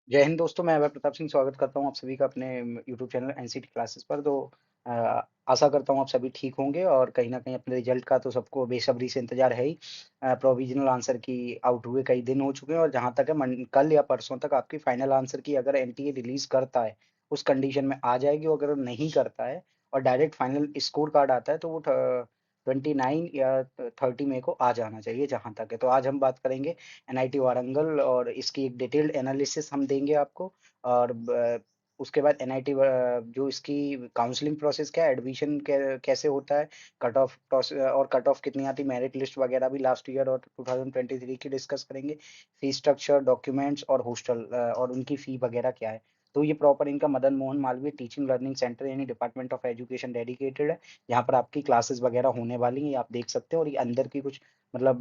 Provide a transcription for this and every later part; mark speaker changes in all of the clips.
Speaker 1: जय हिंद दोस्तों, मैं अभय प्रताप सिंह स्वागत करता हूँ आप सभी का अपने यूट्यूब चैनल एनसीटी क्लासेस पर। तो अ, आशा करता हूँ आप सभी ठीक होंगे और कहीं न कहीं अपने रिजल्ट का तो सबको बेसब्री से इंतज़ार है ही। प्रोविज़नल आंसर की आउट हुए कई दिन हो चुके हैं और जहाँ तक है कल या परसों तक आपकी फाइनल आंसर की अगर एनटीए रिलीज़ करता है, उस कंडीशन में आ जाएगी और अगर नहीं करता है और डायरेक्ट फाइनल स्कोर कार्ड आता है तो वो 29 या 30 मई को आ जाना चाहिए जहाँ तक है। तो आज हम बात करेंगे एनआईटी वारंगल और इसकी एक डिटेल्ड एनालिसिस हम देंगे आपको और उसके बाद एनआईटी जो इसकी काउंसलिंग प्रोसेस क्या है, एडमिशन कैसे होता है, कट ऑफ प्रोसेस और कट ऑफ कितनी आती, मेरिट लिस्ट वगैरह भी लास्ट ईयर और 2023 की डिस्कस करेंगे। फी स्ट्रक्चर, डॉक्यूमेंट्स और हॉस्टल और उनकी फी वगैरह क्या है। तो ये प्रॉपर इनका Madan Mohan Malviya teaching learning centre यानी डिपार्टमेंट ऑफ एजुकेशन डेडिकेटेड है। यहाँ पर आपकी क्लासेस वगैरह होने वाली हैं, ये आप देख सकते हैं और ये अंदर की कुछ मतलब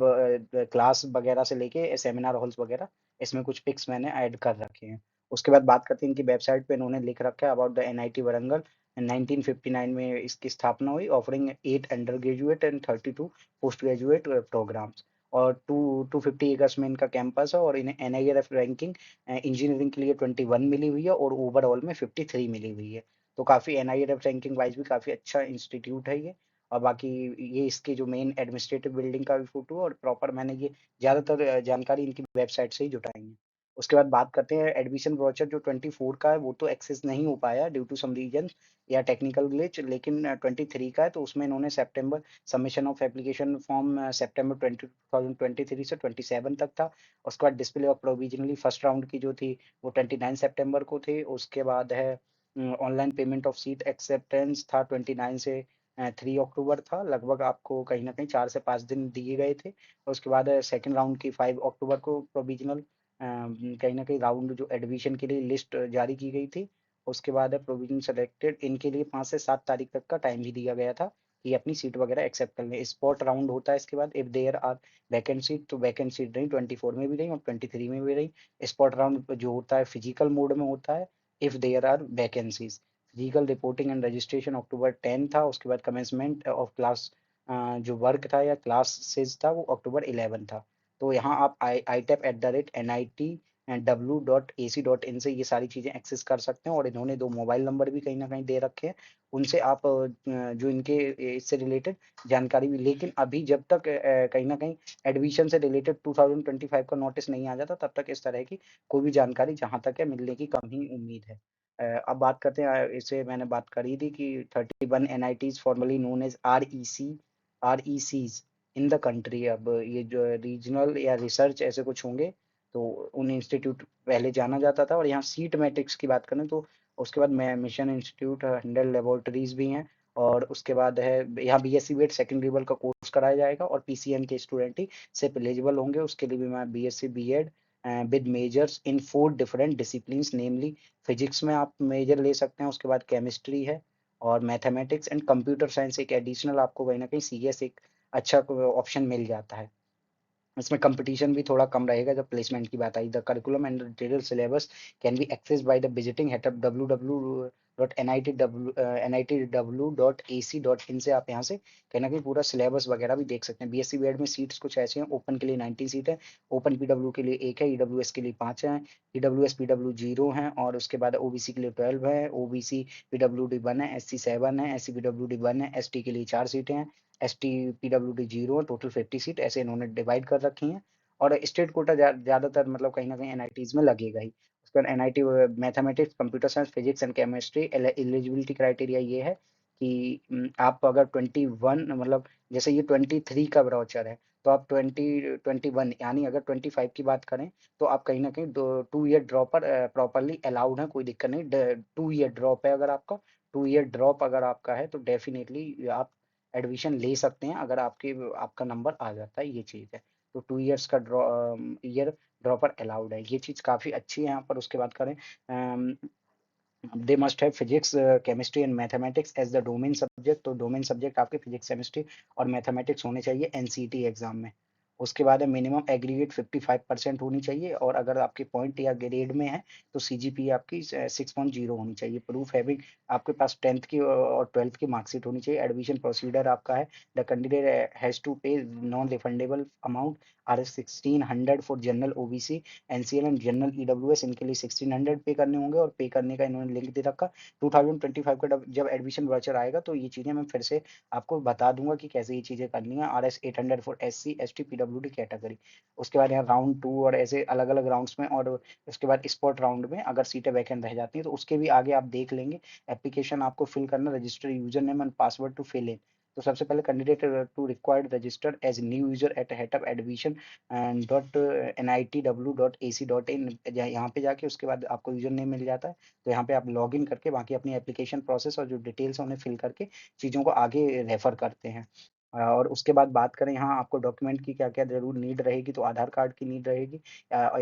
Speaker 1: क्लास वगैरह से लेके सेमिनार हॉल्स वगैरह इसमें कुछ पिक्स मैंने ऐड कर रखे हैं। उसके बाद बात करते हैं इनकी वेबसाइट पे इन्होंने लिख रखा है अबाउट द एनआईटी वारंगल। 1959 में इसकी स्थापना हुई, offering 8 under graduate and 32 post graduate programmes और 250 एकर्स में इनका कैंपस है और इन्हें एनआईआरएफ रैंकिंग इंजीनियरिंग के लिए 21 मिली हुई है और ओवरऑल में 53 मिली हुई है। तो काफ़ी एनआईआरएफ रैंकिंग वाइज भी काफ़ी अच्छा इंस्टीट्यूट है ये। और बाकी ये इसकी जो मेन एडमिनिस्ट्रेटिव बिल्डिंग का भी फोटो है और प्रॉपर मैंने ये ज़्यादातर जानकारी इनकी वेबसाइट से ही जुटाई है। उसके बाद बात करते हैं एडमिशन वाउचर जो 24 का है वो तो एक्सेस नहीं हो पाया ड्यू टू सम रीजन या टेक्निकल ग्लिच, लेकिन 23 का है तो उसमें इन्होंने सितंबर सबमिशन ऑफ एप्लीकेशन फॉर्म सितंबर 2023 से 27 तक था। उसके बाद display of provisionally first round की जो थी वो 29 सितंबर को थी। उसके बाद है online payment of seat acceptance था 29 से 3 अक्टूबर था। लगभग आपको कहीं न कहीं 4 से 5 दिन दिए गए थे। और उसके बाद सेकंड राउंड की 5 अक्टूबर को प्रोविज़नल कहीं न कहीं राउंड जो एडमिशन के लिए लिस्ट जारी की गई थी। उसके बाद प्रोविज़न सेलेक्टेड इनके लिए 5 से 7 तारीख तक का टाइम भी दिया गया था कि अपनी सीट वगैरह एक्सेप्ट कर लें। स्पॉट राउंड होता है इसके बाद if there are vacant seat, तो वैकेंट सीट रही 24 में भी रही और 23 में भी रही। स्पॉट राउंड जो होता है फिजिकल मोड में होता है if there are vacancies. Physical reporting and registration October 10 था। उसके बाद कमेंसमेंट ऑफ क्लास जो वर्क था या क्लासेस था वो अक्टूबर 11 था। तो यहाँ आप itap@nit.w.ac.in से ये सारी चीज़ें एक्सेस कर सकते हैं और इन्होंने 2 मोबाइल नंबर भी कहीं न कहीं दे रखे हैं। उनसे आप जो इनके इससे रिलेटेड जानकारी भी, लेकिन अभी जब तक कहीं न कहीं एडमिशन से रिलेटेड 2025 का नोटिस नहीं आ जाता तब तक इस तरह की कोई भी जानकारी जहाँ तक है मिलने की कम ही उम्मीद है। अब बात करते हैं इससे मैंने बात करी थी कि 31 NITs formerly known as RECs in the country. अब ये जो रीजनल या रिसर्च ऐसे कुछ होंगे, तो उन इंस्टीट्यूट पहले जाना जाता था। और यहाँ सीट मैट्रिक्स की बात करें तो उसके बाद मिशन इंस्टीट्यूट 100 लेबोरेटरीज भी हैं और उसके बाद है यहाँ बीएससी बीएड सेकेंड लेवल का कोर्स कराया जाएगा और पीसीएम के स्टूडेंट ही सिर्फ एलिजिबल होंगे। उसके लिए भी मैं BSc BEd with majors in 4 different disciplines namely physics में आप मेजर ले सकते हैं। उसके बाद केमिस्ट्री है और मैथमेटिक्स एंड कंप्यूटर साइंस एक एडिशनल आपको कहीं न कहीं सीएस एक अच्छा ऑप्शन मिल जाता है। इसमें कंपटीशन भी थोड़ा कम रहेगा जब प्लेसमेंट की बात आई। The curriculum and detail syllabus can be accessed by the visiting head of www.nitw.ac.in से आप यहाँ से कहीं न कहीं पूरा सिलेबस वगैरह भी देख सकते हैं। बीएससी बीएड में सीट्स कुछ ऐसी हैं, ओपन के लिए 90 सीट है, ओपन पीडब्ल्यू के लिए 1 है, ईडब्ल्यूएस के लिए 5 हैं, ईडब्ल्यूएस पीडब्ल्यू 0 हैं और उसके बाद ओबीसी के लिए 12 है, ओबीसी पीडब्ल्यूडी 1 है, एससी 7 है, एससी पीडब्ल्यूडी 1 है, एसटी के लिए 4 सीटें हैं, एसटी पीडब्ल्यूडी 0 है, टोटल 50 सीट ऐसे इन्होंने डिवाइड कर रखी हैं। और स्टेट कोटा ज़्यादातर मतलब कहीं न कहीं एनआईटीज़ में लगेगा ही। उसके बाद NIT mathematics, computer science, physics and chemistry eligibility criteria ये है कि आप अगर 21 मतलब जैसे ये 23 का ब्राउचर है, तो आप 21 यानी अगर 25 की बात करें, तो आप कहीं न कहीं दो 2 ईयर ड्रॉपर प्रॉपर्ली अलाउड है, कोई दिक्कत नहीं। ड 2 ईयर ड्रॉप है अगर आपका, 2 ईयर ड्रॉप अगर आपका है, तो डेफ़िनेटली आप एडमिशन ले सकते हैं अगर आपका नंबर आ जाता है, ये चीज़ है। तो 2 इयर्स का ईयर ड्रॉपर अलाउड है, ये चीज़ काफ़ी अच्छी है यहाँ पर। उसके बाद करें they must have physics, chemistry and mathematics as the domain subject. तो डोमेन सब्जेक्ट आपके फिजिक्स, केमिस्ट्री और मैथमेटिक्स होने चाहिए एनसीटी एग्जाम में। उसके बाद है मिनिमम एग्रीगेट 55% होनी चाहिए और अगर आपके पॉइंट या ग्रेड में है तो सीजीपीए आपकी 6.0 होनी चाहिए। प्रूफ हैविंग आपके पास 10th की और 12th की मार्कशीट होनी चाहिए। एडमिशन प्रोसीजर आपका है the candidate has to pay non refundable amount R 1600 for general OBC NCL and general EWS, इनके लिए 1600 पे करने होंगे और पे करने का इन्होंने लिंक दे रखा। 2025 का जब एडमिशन वाउचर आएगा तो ये चीजें मैं फिर से आपको बता दूंगा कि कैसे ये चीजें करनी है। R S 800 for SC ST PWD category. उसके बाद यहाँ राउंड 2 और ऐसे अलग अलग राउंड्स में और उसके बाद स्पॉट राउंड में अगर सीटें वैकेंट रह जाती हैं तो उसके भी आगे आप देख लेंगे। एप्लीकेशन आपको फिल करना, register user name and password to fill in. तो सबसे पहले candidate to required register as new user at head of admission dot NITW.AC.in। यहाँ पे जाके उसके बाद आपको यूजर नेम मिल जाता है तो यहाँ पे आप लॉग इन करके बाकी अपनी एप्लीकेशन प्रोसेस और जो डिटेल्स है उन्हें फिल करके चीज़ों को आगे रेफर करते हैं। और उसके बाद बात करें यहाँ आपको डॉक्यूमेंट की क्या क्या जरूर नीड रहेगी तो आधार कार्ड की नीड रहेगी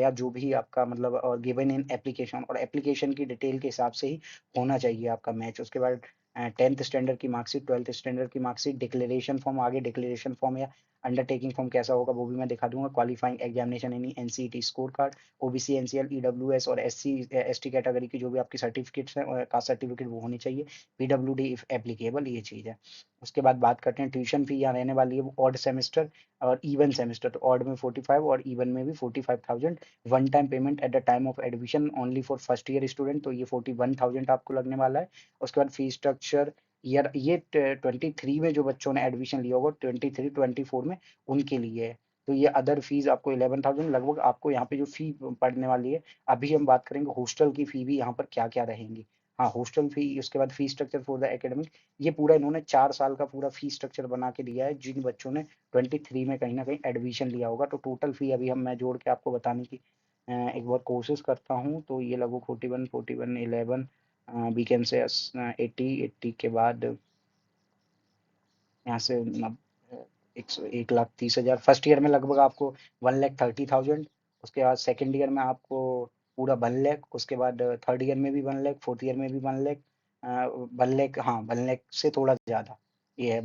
Speaker 1: या जो भी आपका मतलब और गिवन इन एप्लीकेशन और एप्लीकेशन की डिटेल के हिसाब से ही होना चाहिए आपका मैच। उसके बाद 10th स्टैंडर्ड की मार्कशीट, 12th स्टैंडर्ड की मार्कशीट, डिक्लेरेशन फॉर्म, आगे डिक्लेरेशन फॉर्म या अंडरटेकिंग फॉर्म कैसा होगा वो भी मैं दिखा दूंगा। क्वालिफाइंग एग्जामिनेशन यानी NCET score card, OBC NCL EWS और एससी एसटी कैटेगरी की जो भी आपकी सर्टिफिकेट्स हैं कास्ट सर्टिफिकेट वो होनी चाहिए। पीडब्ल्यूडी इफ एप्लीकेबल, ये चीज़ है। उसके बाद बात करते हैं ट्यूशन फी यहाँ रहने वाली है वो ऑड सेमेस्टर और इवन सेमेस्टर। तो ऑड में 45 और इवन में भी 45,000 one time payment eight the time of admission only for first year student, तो ये 41,000 आपको लगने वाला है। उसके बाद फी स्ट्रक्चर ईयर ये 23 में जो बच्चों ने एडमिशन लिया होगा 23-24 में उनके लिए है। तो ये अदर फीस आपको 11,000 लगभग आपको यहाँ पे जो फी पड़ने वाली है। अभी हम बात करेंगे हॉस्टल की फी भी यहाँ पर क्या क्या रहेंगी। हाँ, हॉस्टल फी, उसके बाद fee structure for the academic, ये पूरा इन्होंने 4 साल का पूरा फी स्ट्रक्चर बना के दिया है जिन बच्चों ने 23 में कहीं ना कहीं एडमिशन लिया होगा। तो टोटल फी अभी हम मैं जोड़ के आपको बताने की एक बार कोशिश करता हूँ। तो ये लगभग 41 11 वी कैन से 80 के बाद यहाँ से 1,30,000 फर्स्ट ईयर में लगभग आपको 1,30,000। उसके बाद सेकेंड ईयर में आपको पूरा 1 लाख, उसके बाद थर्ड ईयर में भी 1 लाख, फोर्थ ईयर में भी 1 लाख, 1 लाख, हाँ 1 लाख से थोड़ा ज़्यादा, ये है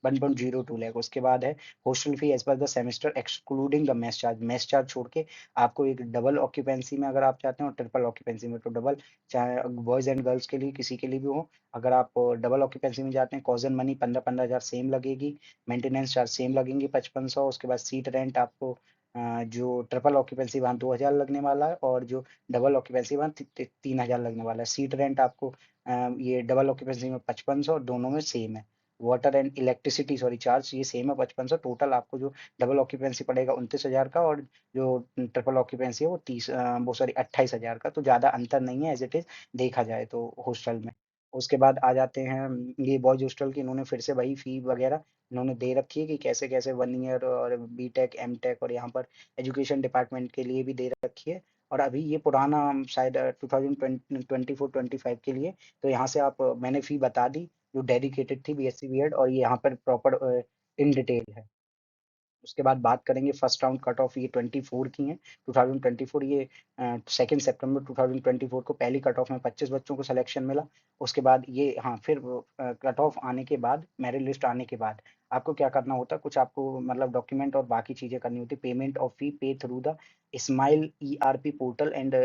Speaker 1: 1.02 लाख। उसके बाद है hostel fee as per the semester excluding the mess charge. Mess charge छोड़ के आपको एक डबल ऑक्यूपेंसी में अगर आप चाहते हो, ट्रिपल ऑक्यूपेंसी में तो डबल, चाहे बॉयज़ एंड गर्ल्स के लिए किसी के लिए भी हो। अगर आप डबल ऑक्यूपेंसी में जाते हैं कॉजन मनी 15-15 हज़ार सेम लगेगी, मेंटेनेंस चार्ज सेम लगेंगे 5500। उसके बाद सीट रेंट आपको जो ट्रिपल ऑक्यूपेंसी वहाँ 2,000 लगने वाला है और जो डबल ऑक्यूपेंसी वहाँ 3,000 लगने वाला है। सीट रेंट आपको ये डबल ऑक्यूपेंसी में 5500 और दोनों में सेम है। Water and electricity sorry charge ये सेम है 5500। टोटल आपको जो डबल ऑक्यूपेंसी पड़ेगा 29,000 का और जो ट्रिपल ऑक्यूपेंसी है वो 28,000 का। तो ज़्यादा अंतर नहीं है एज इट इज देखा जाए तो हॉस्टल में। उसके बाद आ जाते हैं ये बॉयज हॉस्टल की, इन्होंने फिर से वही फी वगैरह इन्होंने दे रखी है कि कैसे कैसे 1 ईयर और बीटेक एमटेक और यहाँ पर एजुकेशन डिपार्टमेंट के लिए भी दे रखी है। और अभी ये पुराना शायद 2024-25 के लिए, तो यहाँ से आप मैंने फी बता दी जो डेडिकेटेड थी बीएससी बीएड और ये यहाँ पर प्रॉपर इन डिटेल है। उसके बाद बात करेंगे फर्स्ट राउंड कट ऑफ, ये 24 की हैं 2024। ये 2 सितंबर 2024 को पहली कट ऑफ में 25 बच्चों को सिलेक्शन मिला। उसके बाद ये हाँ फिर कट ऑफ आने के बाद मेरिट लिस्ट आने के बाद आपको क्या करना होता है, कुछ आपको मतलब डॉक्यूमेंट और बाकी चीज़ें करनी होती है। पेमेंट ऑफ फी पे through the smile ERP portal and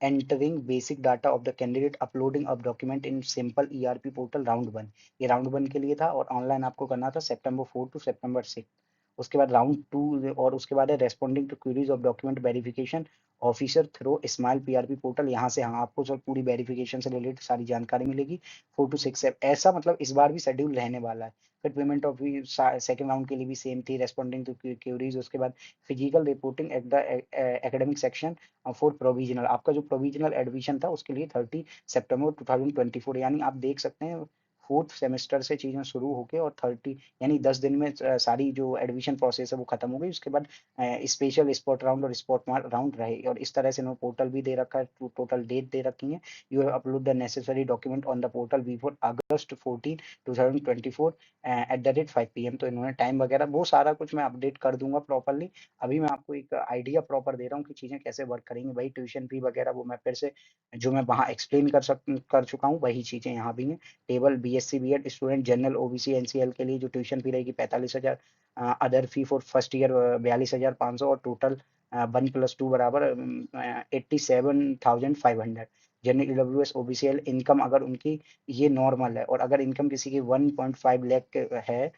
Speaker 1: entering basic data of the candidate, uploading of document in simple ERP portal round 1। ये राउंड 1 के लिए था और ऑनलाइन आपको करना था September 4 to September 6। उसके बाद राउंड 2 और उसके बाद है responding to queries of document verification officer through smile PRP portal. यहाँ से हाँ आपको सब पूरी वेरिफिकेशन से रिलेटेड सारी जानकारी मिलेगी। 4 to 6 ऐसा मतलब इस बार भी शेड्यूल रहने वाला है। फिर पेमेंट ऑफ सेकंड राउंड के लिए भी सेम थी, रेस्पॉन्डिंग टू क्वेरीज। उसके बाद physical reporting at the academic section for provisional. आपका जो प्रोविजनल एडमिशन था उसके लिए 30 सितंबर 2024, यानी आप देख सकते हैं फोर्थ सेमेस्टर से चीज़ें शुरू होके और 30 यानी 10 दिन में सारी जो एडमिशन प्रोसेस है वो खत्म हो गई। उसके बाद स्पेशल स्पॉट राउंड और स्पॉट राउंड रहे और इस तरह से इन्होंने पोर्टल भी दे रखा है, टोटल डेट दे रखी है। You have upload the necessary document on the portal before August 14 2024 @5 PM। तो इन्होंने टाइम वगैरह वो सारा कुछ मैं अपडेट कर दूंगा प्रॉपरली। अभी मैं आपको एक आइडिया प्रॉपर दे रहा हूँ कि चीज़ें कैसे वर्क करेंगी। वही ट्यूशन फी वगैरह वो मैं फिर से जो मैं वहाँ एक्सप्लेन कर चुका हूँ वही चीज़ें यहाँ भी हैं। Table BSc BEd student general OBC NCL के लिए जो ट्यूशन फी रहेगी 45,000, other fee for first year 42,500 और टोटल 1+2 बराबर 87,500। जनरल ईडब्ल्यूएस ओबीसीएल इनकम अगर उनकी ये नॉर्मल है और अगर इनकम किसी की 1.5 लाख है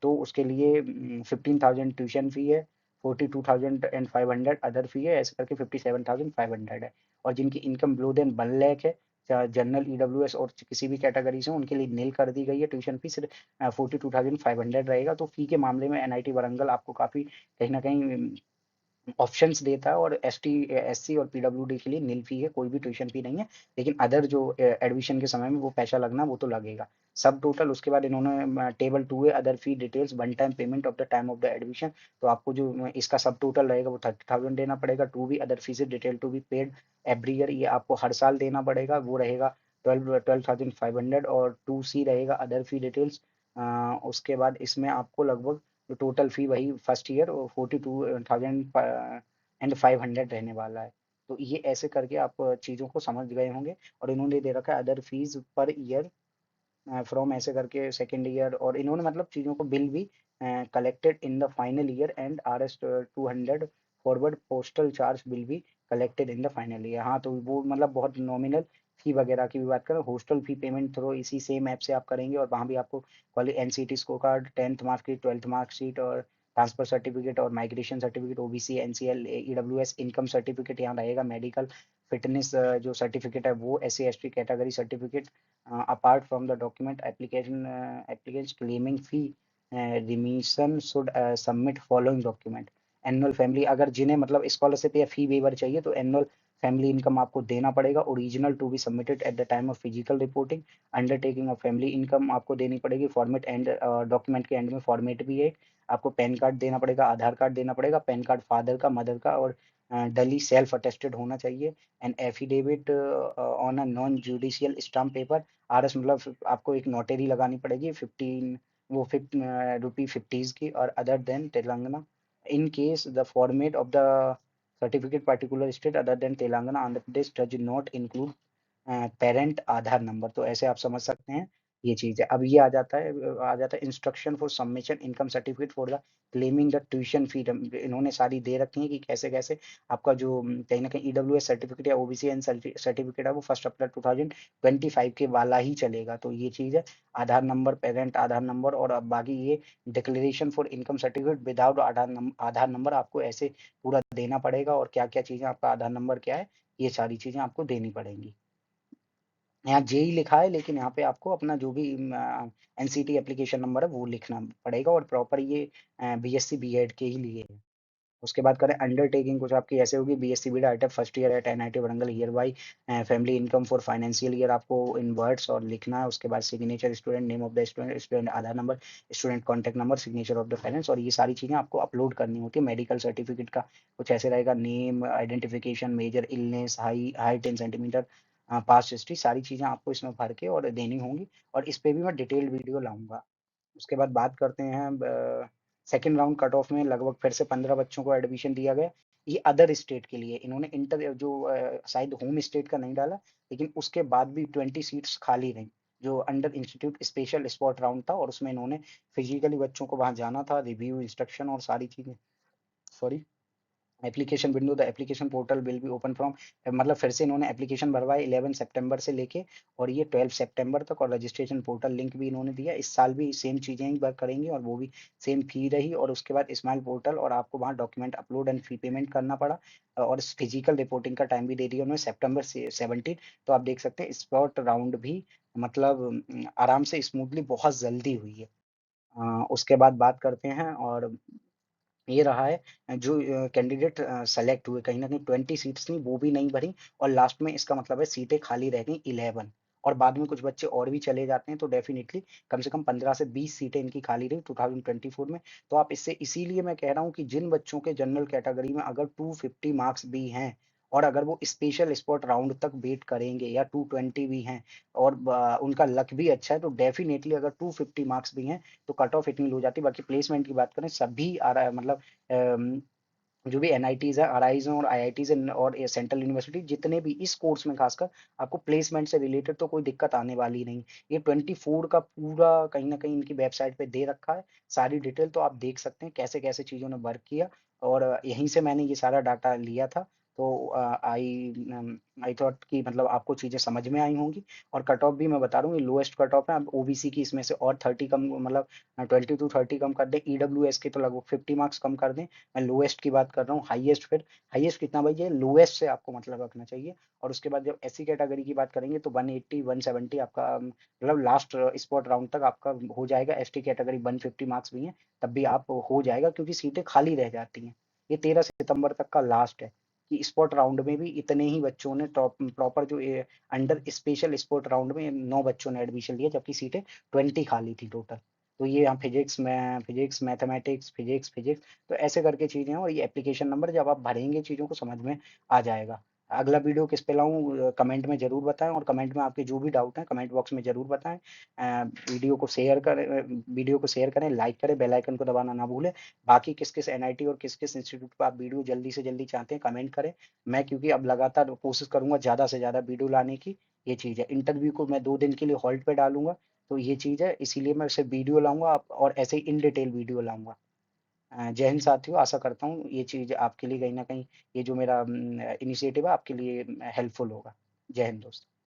Speaker 1: तो उसके लिए 15,000 ट्यूशन फी है, 42,500 अदर फी है, ऐसे करके 57,500 है। और जिनकी इनकम बिलो देन 1 लाख है, जनरल ईडब्ल्यूएस और किसी भी कैटेगरी से, उनके लिए नील कर दी गई है। ट्यूशन फी सिर्फ 42,500 रहेगा। तो फी के मामले में एनआईटी वारंगल आपको काफ़ी कहीं न कहीं ऑप्शंस देता है और एसटी, एससी और पीडब्ल्यूडी के लिए नील फी है, कोई भी ट्यूशन फी नहीं है। लेकिन अदर जो एडमिशन के समय में वो पैसा लगना वो तो लगेगा। सब टोटल उसके बाद इन्होंने टेबल 2 है other fee details one time payment of the time of the admission. तो आपको जो इसका सब टोटल रहेगा वो 30,000 देना पड़ेगा। To be other fees detail to be paid every year, ये आपको हर साल देना पड़ेगा। वो रहेगा 12,500 और 2C रहेगा अदर फी डिटेल्स। उसके बाद इसमें आपको लगभग तो टोटल फी वही फर्स्ट ईयर 42,500 रहने वाला है। तो ये ऐसे करके आप चीज़ों को समझ गए होंगे। और इन्होंने दे रखा है other fees per year from ऐसे करके सेकेंड ईयर, और इन्होंने मतलब चीज़ों को बिल भी collected in the final year and RS 200 forward postal charge will be collected in the final year. हाँ, तो वो मतलब बहुत नॉमिनल फी वगैरह की भी बात करें, हॉस्टल फी पेमेंट थ्रू इसी सेम ऐप से आप करेंगे और वहाँ भी आपको college NCT score card, 10th marksheet, 12th marksheet और ट्रांसफर सर्टिफिकेट और migration certificate, OBC NCL EWS income certificate यहाँ रहेगा। मेडिकल फिटनेस जो सर्टिफिकेट है वो SC ST category certificate. Apart from the document application, applicants claiming fee remission should submit following document। Annual family, अगर जिन्हें मतलब scholarship या फी वेवर चाहिए तो एनुअल फैमिली इनकम आपको देना पड़ेगा। Original to be submitted at the time of physical reporting. Undertaking of family income आपको देनी पड़ेगी। फॉर्मेट एंड डॉक्यूमेंट के एंड में फॉर्मेट भी है। आपको पैन कार्ड देना पड़ेगा, आधार कार्ड देना पड़ेगा, पैन कार्ड फादर का, मदर का और डली सेल्फ अटेस्टेड होना चाहिए। And affidavit on a non judicial stamp paper. RS मतलब आपको एक नोटरी लगानी पड़ेगी 15 वो रुपी 50s की। और other than Telangana in case the format of the certificate particular state other than Telangana Andhra Pradesh does not include parent Aadhaar number. तो ऐसे आप समझ सकते हैं ये चीज़ है। अब ये आ जाता है instruction for submission income certificate for the claiming the tuition fee. इन्होंने सारी दे रखी है कि कैसे कैसे आपका जो कहीं ना कहीं ईडब्ल्यूएस सर्टिफिकेट या ओबीसी एन सर्टिफिकेट है वो 1 अप्रैल 2025 के वाला ही चलेगा। तो ये चीज़ है, आधार नंबर, पेरेंट आधार नंबर और अब बाकी ये declaration for income certificate without Aadhaar number आपको ऐसे पूरा देना पड़ेगा। और क्या क्या चीज़ें, आपका आधार नंबर क्या है, ये सारी चीज़ें आपको देनी पड़ेंगी। यहाँ जेई लिखा है लेकिन यहाँ पे आपको अपना जो भी एनसीटी एप्लीकेशन नंबर है वो लिखना पड़ेगा। और प्रॉपर ये बीएससी बीएड के ही लिए है। उसके बाद करें अंडरटेकिंग, कुछ आपकी ऐसे होगी। BSc BEd iTech first year at NIT Warangal year by family income for financial year आपको इन वर्ड्स और लिखना है। उसके बाद signature student, name of the student, student Aadhaar number, student contact number, signature of the parents. और ये सारी चीज़ें आपको अपलोड करनी होती है। मेडिकल सर्टिफिकेट का कुछ ऐसे रहेगा, name, identification, major illness, height 10 centimetre, past history, सारी चीज़ें आपको इसमें भर के और देनी होंगी। और इस पे भी मैं डिटेल्ड वीडियो लाऊंगा। उसके बाद बात करते हैं सेकंड राउंड कट ऑफ में लगभग फिर से 15 बच्चों को एडमिशन दिया गया। ये अदर स्टेट के लिए इन्होंने इंटर जो शायद होम स्टेट का नहीं डाला, लेकिन उसके बाद भी 20 सीट्स खाली रहीं जो under institute special spot round था। और उसमें इन्होंने फिजिकली बच्चों को वहां जाना था, रिव्यू, इंस्ट्रक्शन और सारी चीजें। Sorry, application window, the application portal will be open from, मतलब फिर से इन्होंने एप्लीकेशन भरवाए 11 सितंबर से लेके और ये 12 सितंबर तक। और रजिस्ट्रेशन पोर्टल लिंक भी इन्होंने दिया। इस साल भी सेम चीज़ें ही वर्क करेंगी और वो भी सेम फी रही। और उसके बाद स्माइल पोर्टल और आपको वहाँ document upload and fee payment करना पड़ा। और फिजिकल रिपोर्टिंग का टाइम भी दे दिया उन्होंने सितंबर से 17। तो आप देख सकते हैं स्पॉट राउंड भी मतलब आराम से स्मूथली बहुत जल्दी हुई है। उसके बाद बात करते हैं और ये रहा है जो कैंडिडेट सेलेक्ट हुए, कहीं न कहीं 20 सीट्स थी वो भी नहीं भरी। और लास्ट में इसका मतलब है सीटें खाली रह गई 11। और बाद में कुछ बच्चे और भी चले जाते हैं तो डेफिनिटली कम से कम 15 से 20 सीटें इनकी खाली रही 2024 में। तो आप इससे इसीलिए मैं कह रहा हूँ कि जिन बच्चों के जनरल कैटेगरी में अगर 250 मार्क्स भी हैं और अगर वो स्पेशल स्पॉट राउंड तक वेट करेंगे या 220 भी हैं और उनका लक भी अच्छा है तो डेफिनेटली अगर 250 मार्क्स भी हैं तो कट ऑफ इतनी लो जाती है। बाकी प्लेसमेंट की बात करें सभी आ रहा है मतलब जो भी एनआईटीज़ हैं, आरआईज़ हैं और आईआईटीज़ हैं और ये सेंट्रल यूनिवर्सिटी जितने भी इस कोर्स में खासकर आपको प्लेसमेंट से रिलेटेड तो कोई दिक्कत आने वाली नहीं। ये 24 का पूरा कहीं न कहीं इनकी वेबसाइट पे दे रखा है, सारी डिटेल तो आप देख सकते हैं कैसे-कैसे चीज़ों ने वर्क किया और यहीं से मैंने ये सारा डाटा लिया था। तो आई थॉट कि मतलब आपको चीज़ें समझ में आई होंगी और कट ऑफ भी मैं बता रहा हूँ ये लोएस्ट कट ऑफ है। अब ओबीसी की इसमें से और 30 कम मतलब 20 टू 30 कम कर दें, ईडब्ल्यूएस के तो लगभग 50 मार्क्स कम कर दें। मैं लोएस्ट की बात कर रहा हूँ, हाईएस्ट फिर हाईएस्ट कितना भाई, ये लोएस्ट से आपको मतलब रखना चाहिए और उसके बाद जब एससी कैटेगरी की बात करेंगे तो 180 170 आपका मतलब लास्ट स्पॉट राउंड तक आपका हो जाएगा। एसटी कैटेगरी 150 मार्क्स भी हैं तब भी आप हो जाएगा क्योंकि सीटें खाली रह जाती हैं। ये 13 सितंबर तक का लास्ट है कि स्पॉट राउंड में भी इतने ही बच्चों ने टॉप प्रॉपर जो अंडर स्पेशल स्पोर्ट राउंड में 9 बच्चों ने एडमिशन लिया जबकि सीटें 20 खाली थी टोटल। तो ये यहाँ फिजिक्स मैथमेटिक्स फिजिक्स तो ऐसे करके चीज़ें हैं और ये एप्लीकेशन नंबर जब आप भरेंगे चीज़ों को समझ में आ जाएगा। अगला वीडियो किस पे लाऊँ कमेंट में ज़रूर बताएँ और कमेंट में आपके जो भी डाउट हैं कमेंट बॉक्स में ज़रूर बताएँ। वीडियो को शेयर करें, लाइक करें, बेल आइकन को दबाना ना भूलें। बाकी किस-किस एनआईटी और किस-किस इंस्टीट्यूट पे आप वीडियो जल्दी से जल्दी चाहते हैं कमेंट करें। मैं क्योंकि अब लगातार कोशिश करूँगा ज़्यादा से ज़्यादा वीडियो लाने की, ये चीज़ है। इंटरव्यू को मैं 2 दिन के लिए होल्ड पे डालूँगा, तो ये चीज़ है इसीलिए मैं सिर्फ वीडियो लाऊँगा और ऐसे ही इन डिटेल वीडियो लाऊँगा। जय हिंद साथियों, आशा करता हूँ ये चीज़ आपके लिए कहीं न कहीं ये जो मेरा इनिशिएटिव है आपके लिए हेल्पफुल होगा। जय हिंद दोस्तों।